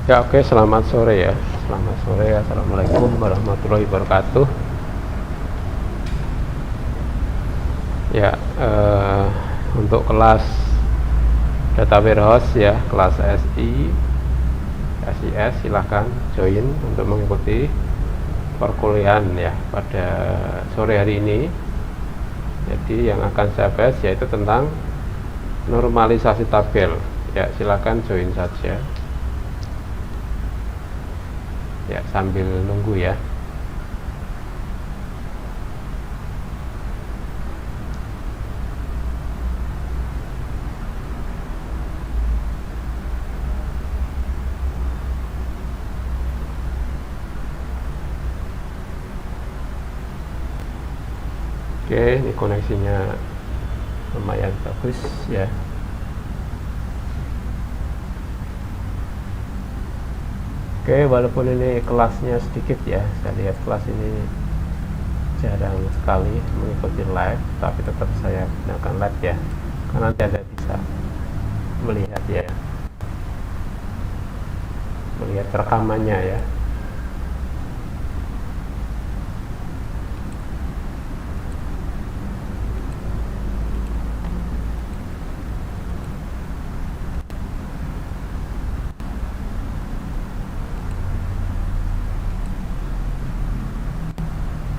Ya, oke, selamat sore ya. Selamat sore. Assalamualaikum warahmatullahi wabarakatuh. Ya, untuk kelas data warehouse ya, kelas SIS, silahkan join untuk mengikuti perkuliahan ya pada sore hari ini. Jadi yang akan saya bahas yaitu tentang normalisasi tabel. Ya, silahkan join saja. Ya, sambil nunggu ya. Oke, ini koneksinya lumayan bagus ya. Oke, walaupun ini kelasnya sedikit ya, saya lihat kelas ini jarang sekali mengikuti live, tapi tetap saya gunakan live ya, karena nanti Anda bisa melihat ya, melihat rekamannya ya.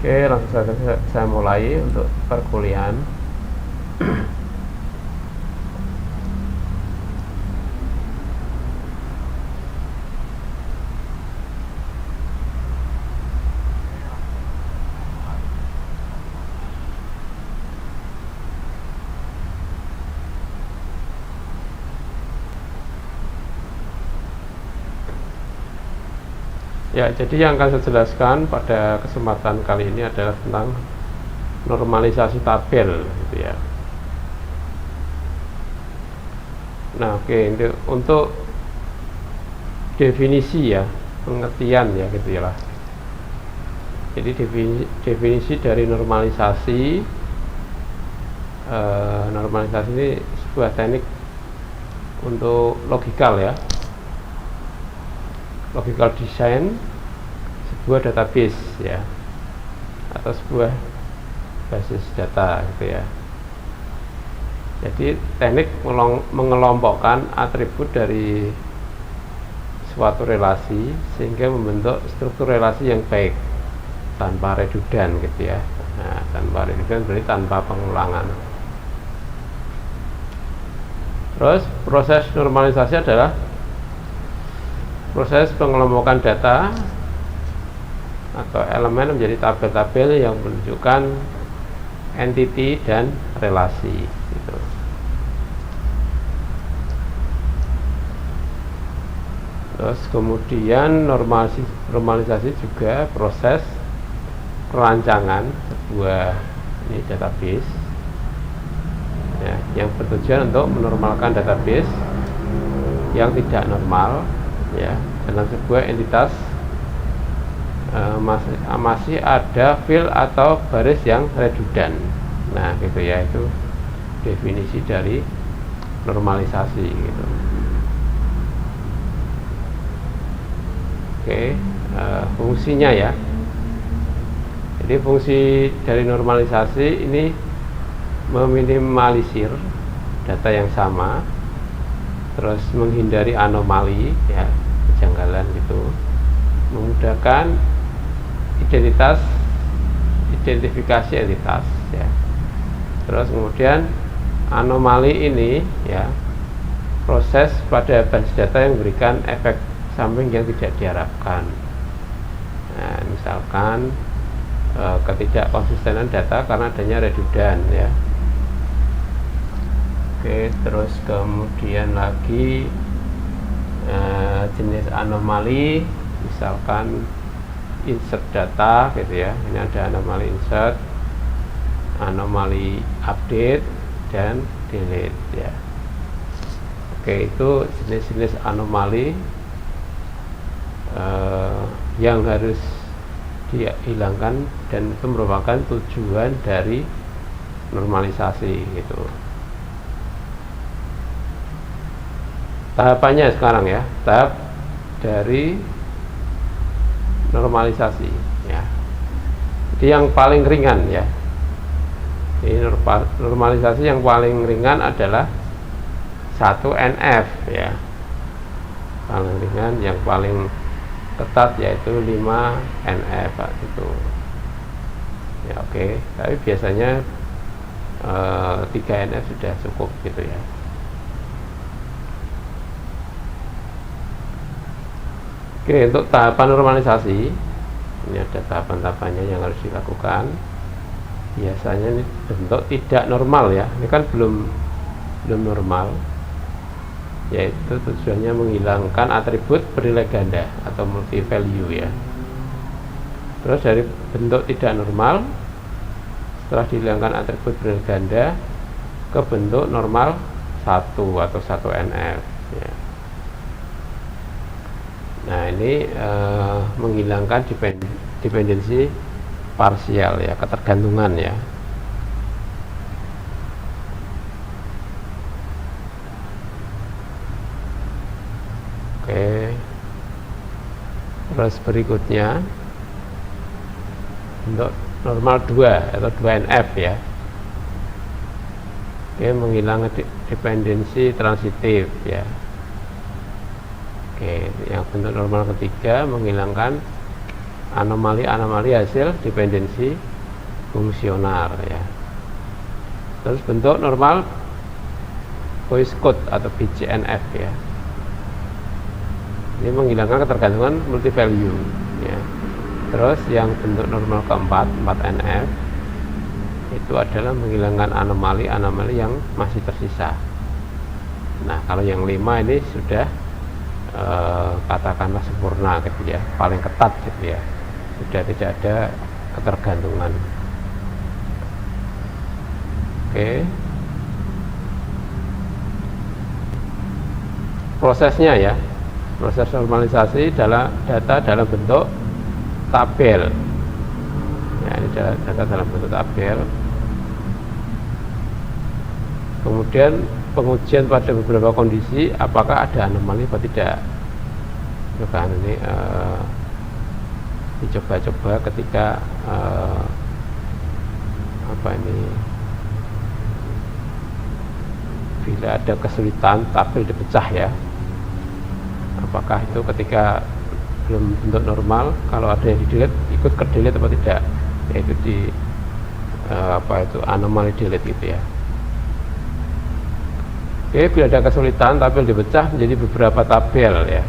Oke, langsung saja saya mulai untuk perkuliahan. Ya, jadi yang akan saya jelaskan pada kesempatan kali ini adalah tentang normalisasi tabel gitu ya. Nah, oke, untuk definisi ya, pengertian ya gitu ya lah. Jadi definisi dari normalisasi ini sebuah teknik untuk logikal ya, logical design sebuah database ya, atau sebuah basis data gitu ya. Jadi teknik mengelompokkan atribut dari suatu relasi sehingga membentuk struktur relasi yang baik tanpa redundan gitu ya. Nah, tanpa redundan berarti tanpa pengulangan. Terus proses normalisasi adalah proses pengelompokan data atau elemen menjadi tabel-tabel yang menunjukkan entity dan relasi gitu. Terus kemudian normalisasi juga proses perancangan sebuah database ya, yang bertujuan untuk menormalkan database yang tidak normal ya dalam sebuah entitas masih ada field atau baris yang redundan. Nah gitu ya, itu definisi dari normalisasi gitu. Oke, fungsinya ya. Jadi fungsi dari normalisasi ini meminimalisir data yang sama, terus menghindari anomali ya, kejanggalan gitu, memudahkan identifikasi entitas ya. Terus kemudian anomali ini ya, proses pada basis data yang memberikan efek samping yang tidak diharapkan. Nah, misalkan ketidakkonsistenan data karena adanya redundan ya. Oke, terus kemudian lagi jenis anomali, misalkan insert data gitu ya. Ini ada anomali insert, anomali update, dan delete ya. Oke, itu jenis-jenis anomali yang harus dihilangkan, dan itu merupakan tujuan dari normalisasi gitu. Tahapannya sekarang ya, tahap dari normalisasi ya. Jadi yang paling ringan ya. Ini normalisasi yang paling ringan adalah 1 NF ya. Paling ringan, yang paling ketat yaitu 5 NF itu. Ya oke, tapi biasanya 3 NF sudah cukup gitu ya. Oke, untuk tahapan normalisasi ini ada tahapan-tahapannya yang harus dilakukan. Biasanya ini bentuk tidak normal ya, ini kan belum normal, yaitu tujuannya menghilangkan atribut bernilai ganda atau multi value ya. Terus dari bentuk tidak normal, setelah dihilangkan atribut bernilai ganda, ke bentuk normal 1 atau 1 NF ya. Nah ini menghilangkan dependensi parsial ya, ketergantungan ya. Oke, terus berikutnya untuk normal 2 atau 2NF ya. Oke, menghilangkan dependensi transitif ya. Oke, yang bentuk normal ketiga menghilangkan anomali-anomali hasil dependensi fungsionar ya. Terus bentuk normal voice code atau BCNF ya. Ini menghilangkan ketergantungan multi value ya. Terus yang bentuk normal keempat 4NF itu adalah menghilangkan anomali-anomali yang masih tersisa. Nah kalau yang 5 ini sudah katakanlah sempurna gitu ya, paling ketat gitu ya, sudah tidak ada ketergantungan. Oke, prosesnya ya, proses normalisasi data dalam bentuk tabel ya, ini data dalam bentuk tabel. Kemudian pengujian pada beberapa kondisi apakah ada anomali atau tidak. Itu kan ini dicoba-coba ketika bila ada kesulitan tabel dipecah ya. Apakah itu ketika belum bentuk normal, kalau ada yang di delete ikut ke delete atau tidak, yaitu di anomali delete gitu ya. Oke, bila ada kesulitan tabel dipecah menjadi beberapa tabel ya.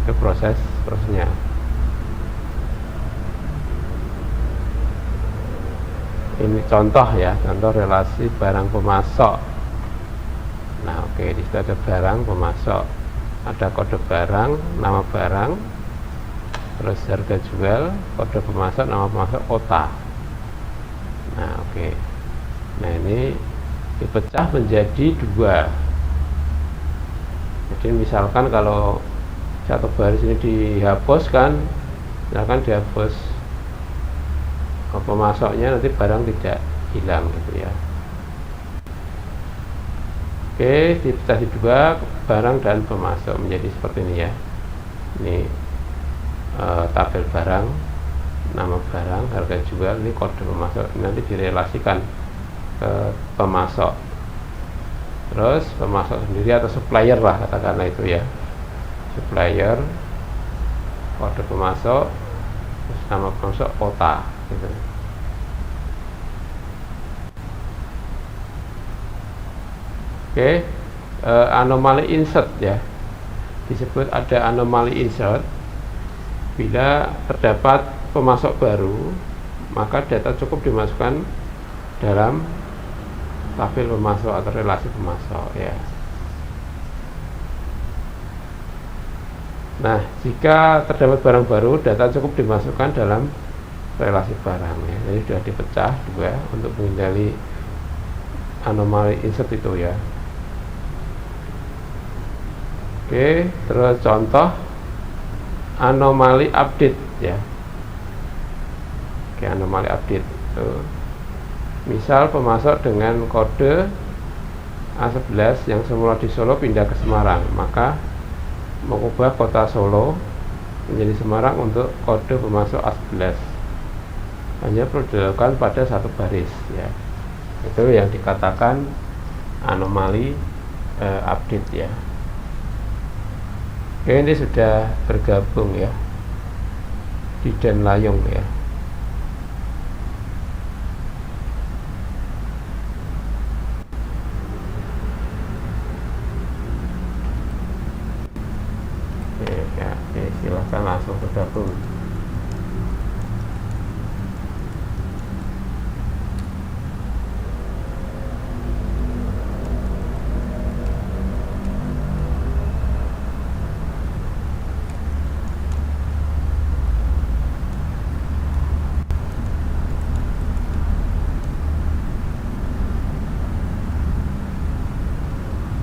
Itu prosesnya. Ini contoh ya, contoh relasi barang pemasok. Nah, oke, di situ ada barang pemasok, ada kode barang, nama barang, terus harga jual, kode pemasok, nama pemasok, kota. Nah, oke. Nah, ini dipecah menjadi 2. Jadi misalkan kalau satu baris ini dihapus kan, misalkan dihapus pemasoknya, nanti barang tidak hilang gitu ya. Oke, dipecah di 2, barang dan pemasok menjadi seperti ini ya. Ini tabel barang, nama barang, harga jual, ini kode pemasok, nanti direlasikan ke pemasok. Terus pemasok sendiri atau supplier lah katakanlah itu ya, supplier, kode pemasok, terus nama pemasok, kota gitu. Oke, anomali insert ya, disebut ada anomali insert bila terdapat pemasok baru, maka data cukup dimasukkan dalam tabel pemasok atau relasi pemasok ya. Nah, jika terdapat barang baru, data cukup dimasukkan dalam relasi barang ya. Jadi sudah dipecah 2 untuk menghindari anomali insert itu ya. Oke, terus contoh anomali update ya. Oke, anomali update itu misal pemasok dengan kode A11 yang semula di Solo pindah ke Semarang, maka mengubah kota Solo menjadi Semarang untuk kode pemasok A11. Hanya perlu dilakukan pada satu baris ya. Itu yang dikatakan anomali update ya. Oke, ini sudah bergabung ya di Dan Layong ya. Oke, silahkan langsung bergabung.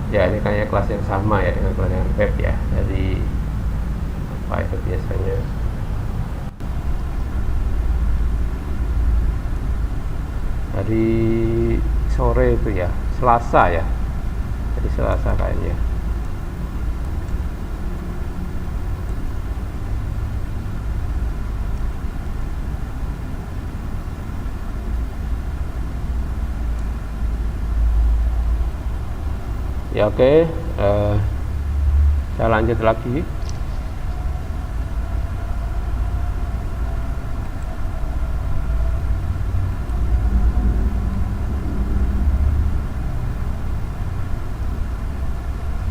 Ya, ini kayak kelas yang sama ya dengan kelas yang web ya. Jadi apa itu biasanya hari sore itu ya, Selasa ya. Jadi Selasa kayaknya. Ya oke, saya lanjut lagi.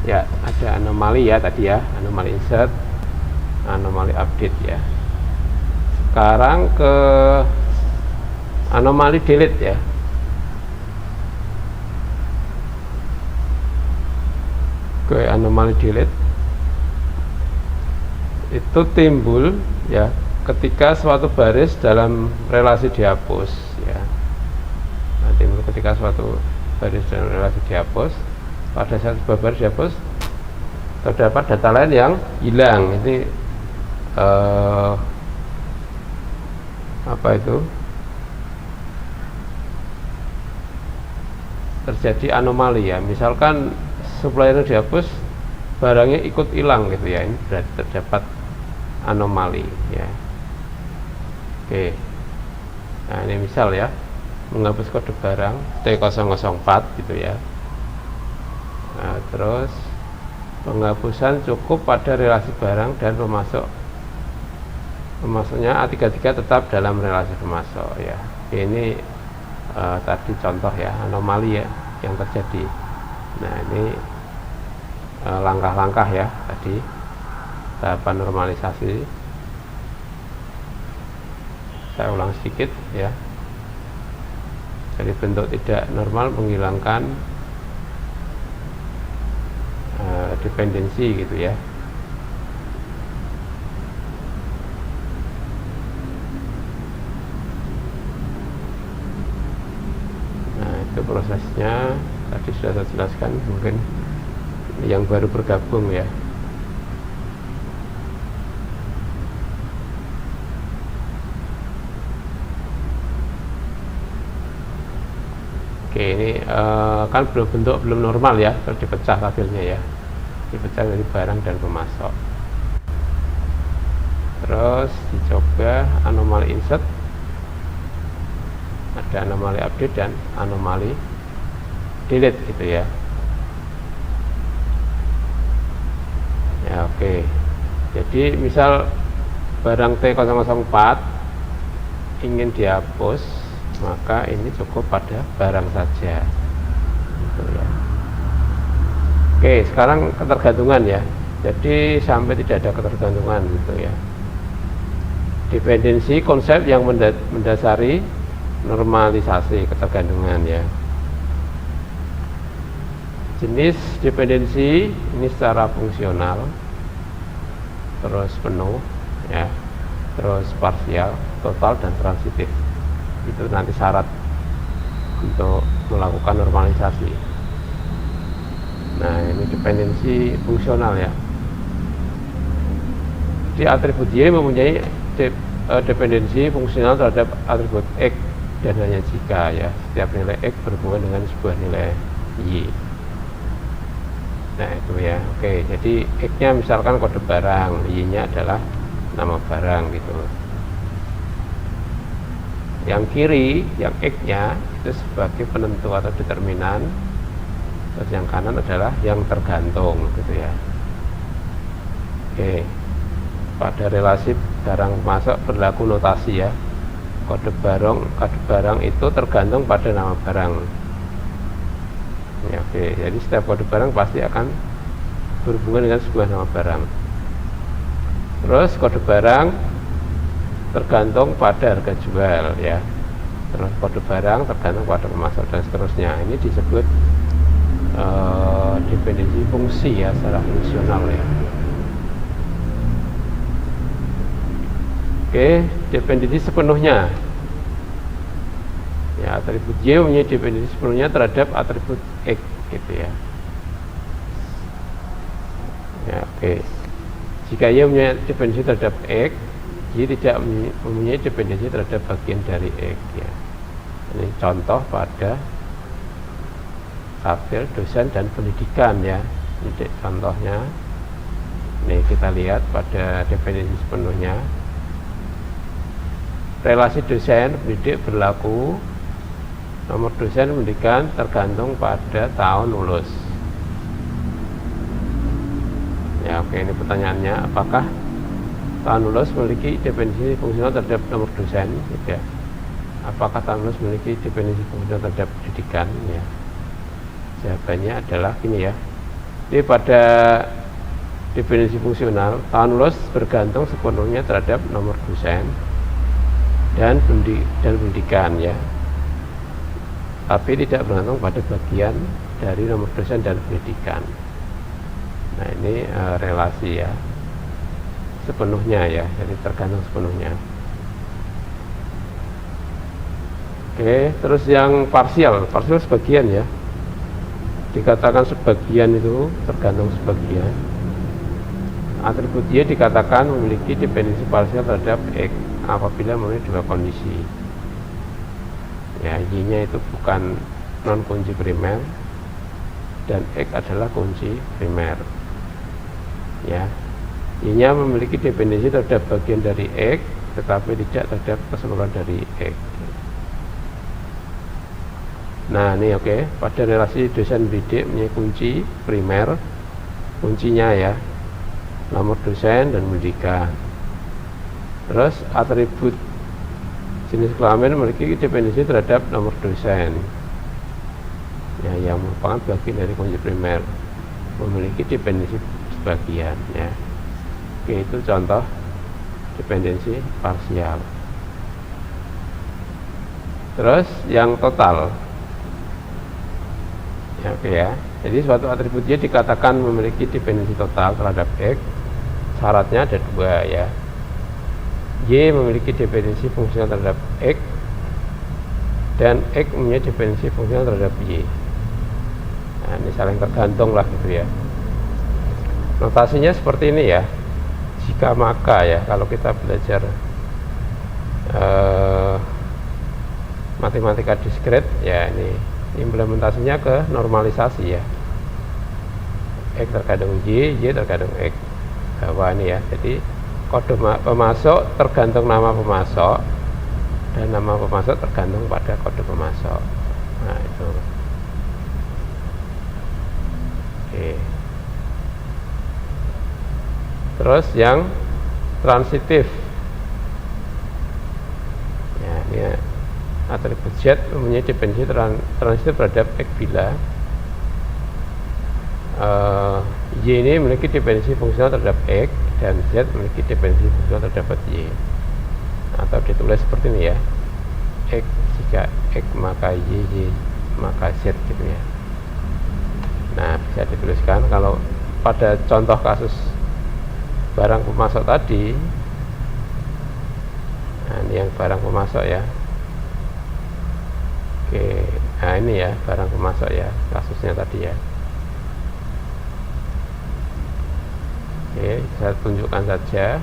Ya, ada anomali ya tadi ya, anomali insert, anomali update ya. Sekarang ke anomali delete ya. Ke anomali delete itu timbul ya ketika suatu baris dalam relasi dihapus ya. Nah, timbul ketika suatu baris dalam relasi dihapus. Pada saat sebuah baris dihapus terdapat data lain yang hilang. Ini apa itu? Terjadi anomali ya. Misalkan supplier dihapus, barangnya ikut hilang gitu ya. Ini berarti terdapat anomali ya. Oke. Nah, ini misal ya, menghapus kode barang T004 gitu ya. Nah, terus penghapusan cukup pada relasi barang dan pemasoknya A33 tetap dalam relasi pemasok ya. Ini tadi contoh ya, anomali ya yang terjadi. Nah, ini langkah-langkah ya tadi tahapan normalisasi. Saya ulang sedikit ya. Jadi bentuk tidak normal menghilangkan dependensi gitu ya. Nah, itu prosesnya tadi sudah saya jelaskan, mungkin yang baru bergabung ya. Oke, ini kan bentuk belum normal ya, terus dipecah tabelnya ya, dipecah dari barang dan pemasok. Terus dicoba anomali insert, ada anomali update dan anomali delete gitu ya. Ya oke. Jadi misal barang T004 ingin dihapus, maka ini cukup pada barang saja gitu ya. Oke, sekarang ketergantungan ya. Jadi sampai tidak ada ketergantungan gitu ya. Dependensi konsep yang mendasari normalisasi ketergantungan ya. Jenis dependensi ini secara fungsional, terus penuh ya, terus parsial, total, dan transitif. Itu nanti syarat untuk melakukan normalisasi. Nah, ini dependensi fungsional ya. Jadi atribut Y mempunyai dependensi fungsional terhadap atribut X dan hanya jika ya setiap nilai X berhubungan dengan sebuah nilai Y. Nah itu ya, oke. Jadi X-nya misalkan kode barang, Y-nya adalah nama barang gitu. Yang kiri, yang X-nya itu sebagai penentu atau determinan, terus yang kanan adalah yang tergantung gitu ya. Oke. Pada relasi barang masuk berlaku notasi ya. Kode barang itu tergantung pada nama barang. Ya, oke. Jadi setiap kode barang pasti akan berhubungan dengan sebuah nama barang. Terus kode barang tergantung pada harga jual ya. Terus kode barang tergantung pada pemasok dan seterusnya. Ini disebut dependensi fungsi ya, secara fungsional ya. Oke, dependensi sepenuhnya. Ya, atribut Y punya dependensi sepenuhnya terhadap atribut X gitu ya. Ya, oke. Jika Y punya dependensi terhadap X, Y tidak mempunyai dependensi terhadap bagian dari X ya. Ini contoh pada tabel dosen dan pendidikan ya. Ini contohnya. Nih kita lihat pada dependensi sepenuhnya. Relasi dosen pendidik berlaku, nomor dosen pendidikan tergantung pada tahun lulus. Ya oke, ini pertanyaannya, apakah tahun lulus memiliki dependensi fungsional terhadap nomor dosen gitu ya. Apakah tahun lulus memiliki dependensi fungsional terhadap pendidikan ya. Jawabannya adalah gini ya. Jadi pada dependensi fungsional, tahun lulus bergantung sepenuhnya terhadap nomor dosen dan pendidikan ya, tapi tidak bergantung pada bagian dari nomor dosen dan pendidikan. Nah ini relasi ya, sepenuhnya ya, jadi tergantung sepenuhnya. Oke, terus yang parsial sebagian ya, dikatakan sebagian itu tergantung sebagian. Atribut Y dikatakan memiliki dependensi parsial terhadap X apabila memenuhi dua kondisi ya. Y-nya itu bukan non kunci primer dan X adalah kunci primer ya. Y-nya memiliki dependensi terhadap bagian dari X tetapi tidak terhadap keseluruhan dari X. Nah ini oke. Pada relasi dosen pendidik punya kunci primer, kuncinya ya nomor dosen dan pendidikan. Terus atribut jenis kelamin memiliki dependensi terhadap nomor dosen ya, yang merupakan bagian dari kunci primer, memiliki dependensi sebagian ya. Oke, itu contoh dependensi parsial. Terus yang total ya, oke ya. Jadi suatu atribut Y dikatakan memiliki dependensi total terhadap X, syaratnya ada dua ya. Y memiliki dependensi fungsional terhadap X dan X mempunyai dependensi fungsional terhadap Y. Nah, ini saling tergantung lah gitu ya. Notasinya seperti ini ya, jika maka ya, kalau kita belajar matematika diskret ya, ini implementasinya ke normalisasi ya. X terkadang Y terkadang X bawah ini ya. Jadi kode pemasok tergantung nama pemasok dan nama pemasok tergantung pada kode pemasok. Nah itu. Oke. Terus yang transitif ya, ini atribut Z mempunyai dependensi transitif terhadap X bila Y ini memiliki dependensi fungsional terhadap X dan Z memiliki dependensi fungsional terhadap Y, atau ditulis seperti ini ya, X jika X maka Y maka Z gitu ya. Nah bisa dituliskan kalau pada contoh kasus barang pemasok tadi. Nah ini yang barang pemasok ya. Oke, nah ini ya barang pemasok ya, kasusnya tadi ya. Oke, saya tunjukkan saja.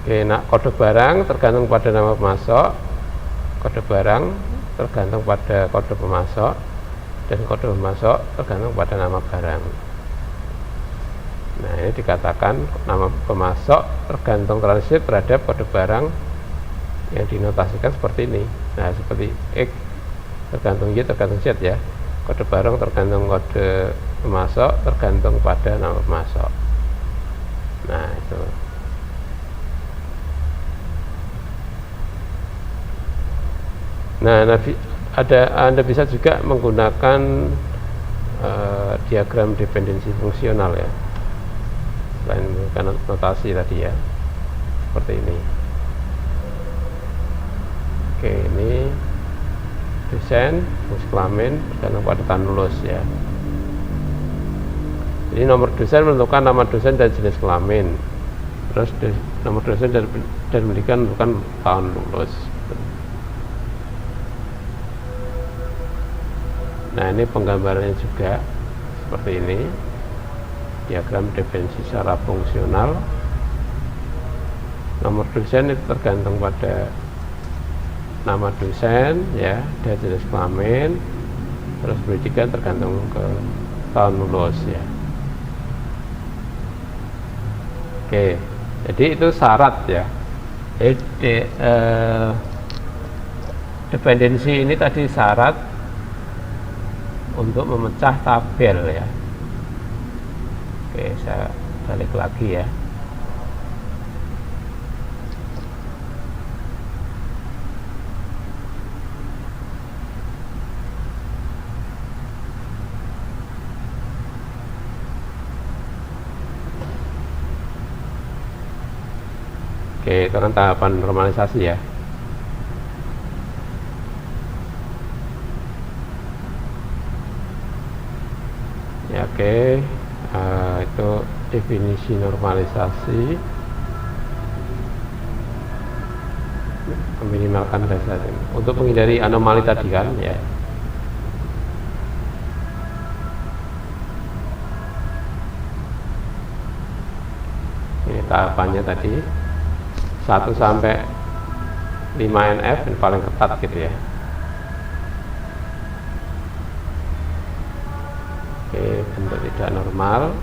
Oke, nah kode barang tergantung pada nama pemasok. Kode barang tergantung pada kode pemasok, dan kode pemasok tergantung pada nama barang. Nah, ini dikatakan nama pemasok tergantung transit terhadap kode barang yang dinotasikan seperti ini. Nah, seperti X tergantung Y tergantung Z ya. Kode barang tergantung kode pemasok tergantung pada nama pemasok. Nah, itu. Nah, Anda bisa juga menggunakan diagram dependensi fungsional ya, selain menggunakan notasi tadi ya, seperti ini. Oke, ini dosen, fungsi kelamin tergantung pada tanulus ya. Jadi nomor dosen menentukan nama dosen dan jenis kelamin, terus nomor dosen dan pendidikan menentukan tahun lulus. Nah, ini penggambarannya juga seperti ini, diagram dependensi secara fungsional. Nomor dosen itu tergantung pada nama dosen ya, dan jenis kelamin, terus pendidikan tergantung ke tahun lulus ya. Oke, jadi itu syarat ya. Jadi dependensi ini tadi syarat untuk memecah tabel ya. Oke, saya balik lagi ya. Oke, itu kan tahapan normalisasi ya. Ya, oke, itu definisi normalisasi, meminimalkan dasar untuk menghindari anomali tadi kan ya. Ini tahapannya tadi 1 sampai 5 NF yang paling ketat gitu ya. Oke, bentuk tidak normal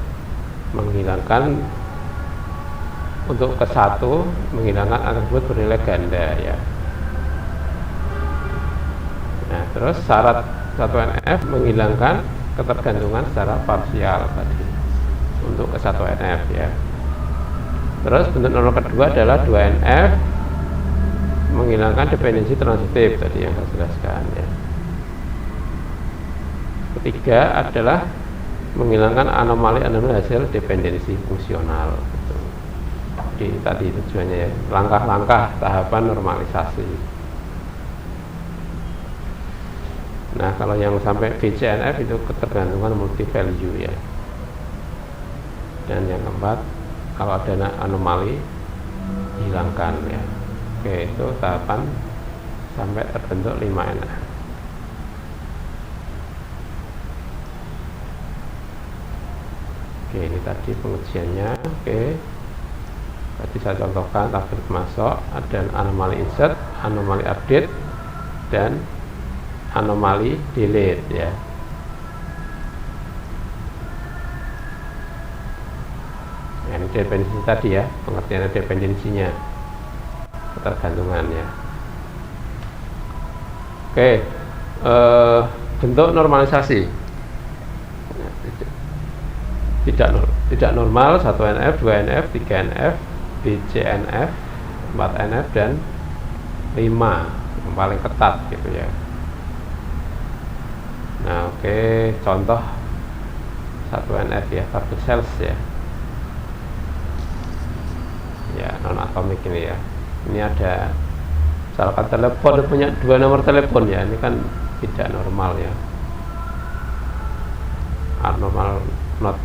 menghilangkan, untuk ke 1 menghilangkan atribut bernilai ganda ya. Nah, terus syarat 1NF menghilangkan ketergantungan secara parsial tadi untuk ke 1NF ya. Terus bentuk normal kedua adalah 2NF menghilangkan dependensi transitif tadi yang saya jelaskan ya. Ketiga adalah menghilangkan anomali hasil dependensi fungsional gitu. Jadi tadi tujuannya ya, langkah-langkah tahapan normalisasi. Nah, kalau yang sampai BCNF itu ketergantungan multi value ya. Dan yang keempat, kalau ada anomali hilangkan ya. Oke, itu tahapan sampai terbentuk 5NF. Oke, ini tadi pengujiannya. Oke, tadi saya contohkan tabel pemasok, ada anomali insert, anomali update, dan anomali delete ya. Nah, ini dependensi tadi ya, pengertian dependensinya, ketergantungan ya. Oke, bentuk normalisasi. Tidak normal 1NF, 2NF, 3NF, BCNF, 4NF, dan 5 yang paling ketat gitu ya. Nah, oke, contoh 1NF ya, target cells ya. Ya, non atomik ini ya. Ini ada misalkan telepon punya 2 nomor telepon ya, ini kan tidak normal ya. Abnormal not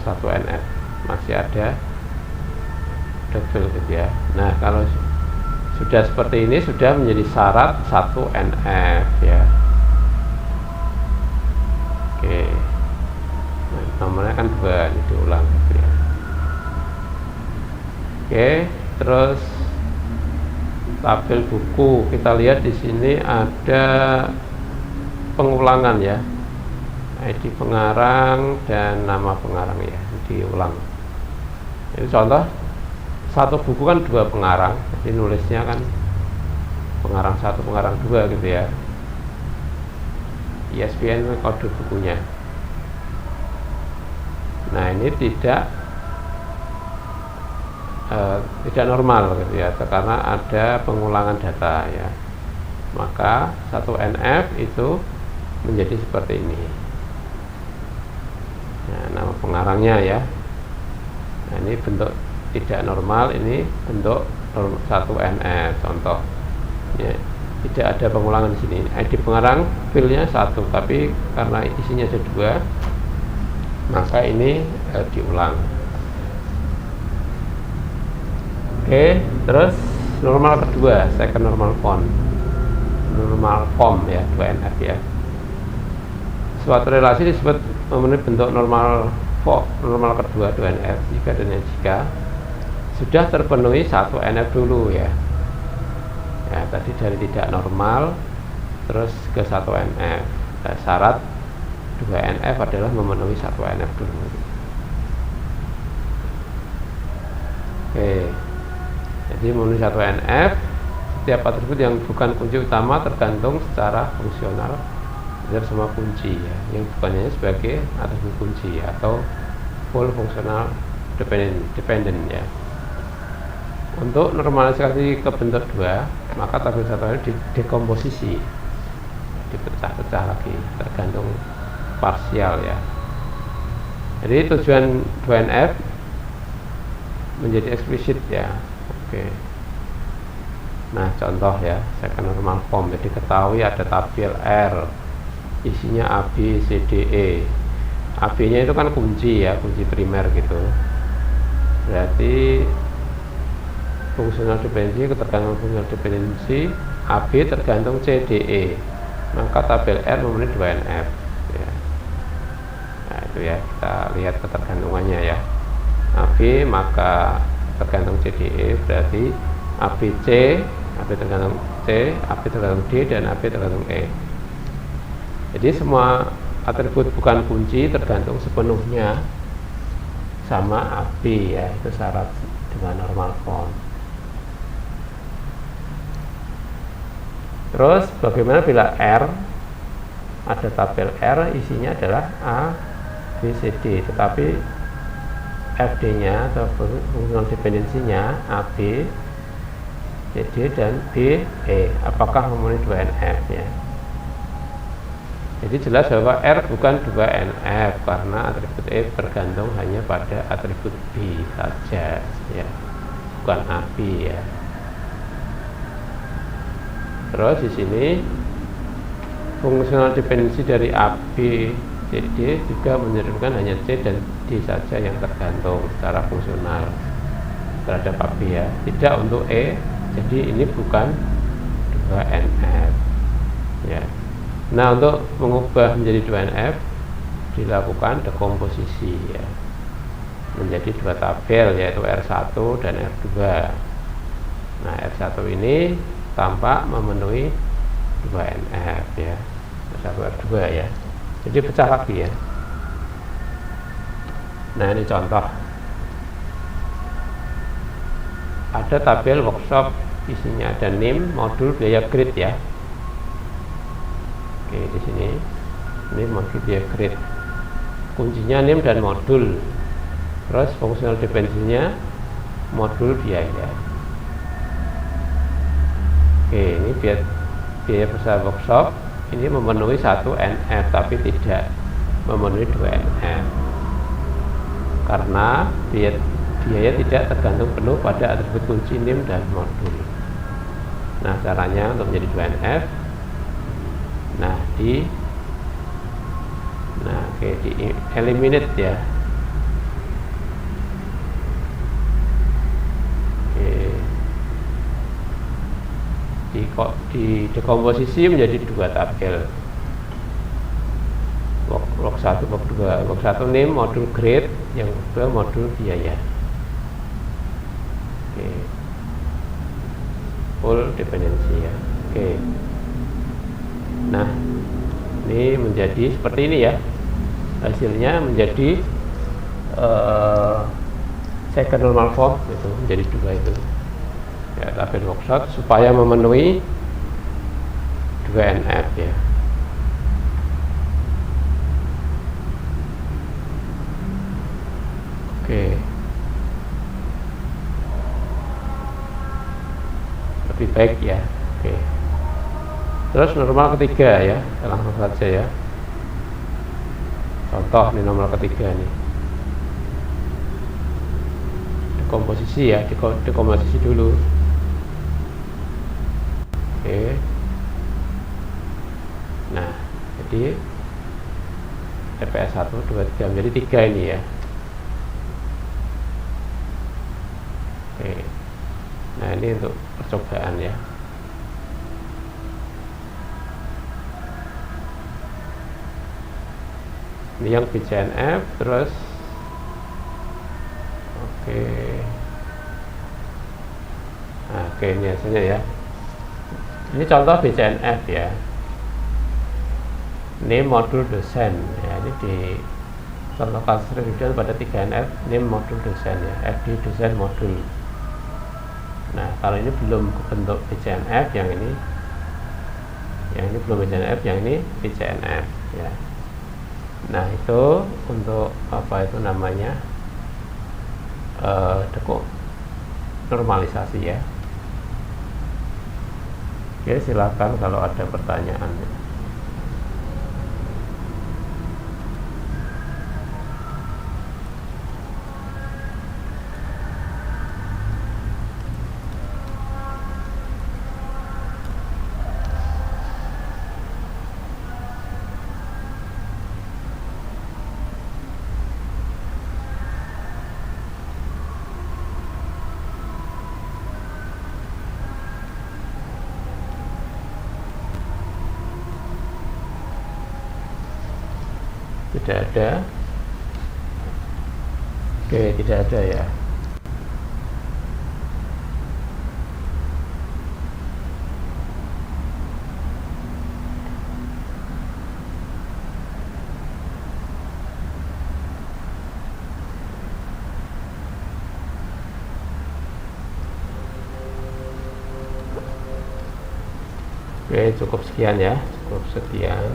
1NF, masih ada double gitu ya. Nah, kalau sudah seperti ini sudah menjadi syarat 1NF ya. Oke, nah, nomornya kan 2, ini diulang gitu ya. Oke, terus tabel buku, kita lihat di sini ada pengulangan ya, ID pengarang dan nama pengarang ya, diulang. Ini contoh, satu buku kan 2 pengarang, jadi nulisnya kan pengarang 1, pengarang 2 gitu ya. ISBN kode bukunya. Nah ini tidak normal gitu ya, karena ada pengulangan data ya. Maka 1NF itu menjadi seperti ini. Nah, nama pengarangnya ya. Nah, ini bentuk tidak normal, ini bentuk 1NF contoh. Ya, tidak ada pengulangan di sini. ID pengarang filenya 1, tapi karena isinya ada 2, maka ini diulang. Oke, terus normal kedua, second normal form ya, 2NF ya. Suatu relasi disebut memenuhi bentuk normal kedua 2NF jika dan jika sudah terpenuhi 1NF dulu ya. Ya, tadi dari tidak normal terus ke 1NF. Nah, syarat 2NF adalah memenuhi 1NF dulu. Oke. Jadi memenuhi 1NF, setiap atribut yang bukan kunci utama tergantung secara fungsional dari semua kunci ya, yang bukannya sebagai atribut kunci ya, atau full fungsional dependent ya. Untuk normalisasi ke bentuk 2, maka tabel 1 ini didekomposisi, dipecah-pecah lagi tergantung parsial ya. Jadi tujuan 2NF menjadi eksplisit ya. Oke. Nah contoh ya, second normal form. Jadi ketahui ada tabel R, isinya A, B, C, D, E. AB nya itu kan kunci ya, kunci primer gitu. Berarti fungsional dependensi tergantung fungsional dependensi, AB tergantung C, D, E. Maka tabel R memenuhi 2NF ya. Nah itu ya, kita lihat ketergantungannya ya. AB maka tergantung C, D, E, berarti ABC, AB tergantung C, AB tergantung D, dan AB tergantung E. Jadi semua atribut bukan kunci tergantung sepenuhnya sama AB ya, itu syarat dengan normal form. Terus bagaimana bila R, ada tabel R, isinya adalah A, B, C, D, tetapi FD-nya atau fungsional dependensinya AB, CD, dan B, E. Apakah memenuhi 2NF ya? Jadi jelas bahwa R bukan 2NF karena atribut E bergantung hanya pada atribut B saja ya, bukan AB ya. Terus di sini fungsional dependensi dari AB, CD juga mencerminkan hanya C dan D saja yang tergantung secara fungsional terhadap AB ya, tidak untuk E. Jadi ini bukan 2NF ya. Nah untuk mengubah menjadi 2NF dilakukan dekomposisi ya, menjadi 2 tabel yaitu R1 dan R2. Nah R1 ini tampak memenuhi 2NF ya, R1 R2 ya. Jadi pecah lagi ya. Nah ini contoh, ada tabel workshop, isinya ada NIM, modul, biaya grid ya. Oke, di sini ini modul biaya grid, kuncinya NIM dan modul, terus fungsional dependensinya modul biaya. Oke, ini biaya besar workshop ini memenuhi 1NF tapi tidak memenuhi 2NF karena biaya tidak tergantung penuh pada atribut kunci NIM dan modul. Nah caranya untuk menjadi 2NF, di eliminate ya. Di dekomposisi menjadi 2 tabel, work 1, work 2. Work 1 NIM, modul grade, yang kedua modul biaya. Oke. full dependency ya. Oke. Nah, ini menjadi seperti ini ya. Hasilnya menjadi second normal form itu menjadi 2 itu. Ya, tabel workshop supaya memenuhi 2NF ya. Oke. Lebih baik ya. Oke. Terus normal ketiga ya, langsung saja ya. Contoh nih normal ketiga nih. Dekomposisi ya, dekomposisi dulu. Oke. Nah, jadi TPS 1, 2, 3 menjadi 3 ini ya. Oke. Nah, ini untuk percobaan ya. Ini yang BCNF terus oke. Nah, oke, ini hasilnya ya. Ini contoh BCNF ya. Ini modul dosen ya. Ini di contoh kasus review pada 3NF. Ini modul dosen ya. FD dosen modul. Nah, kalau ini belum bentuk BCNF, yang ini belum BCNF, yang ini BCNF ya. Nah, itu untuk apa itu namanya normalisasi ya. Oke, silakan kalau ada pertanyaan. Tidak ada. Oke, tidak ada ya. Oke, cukup sekian ya. Cukup sekian.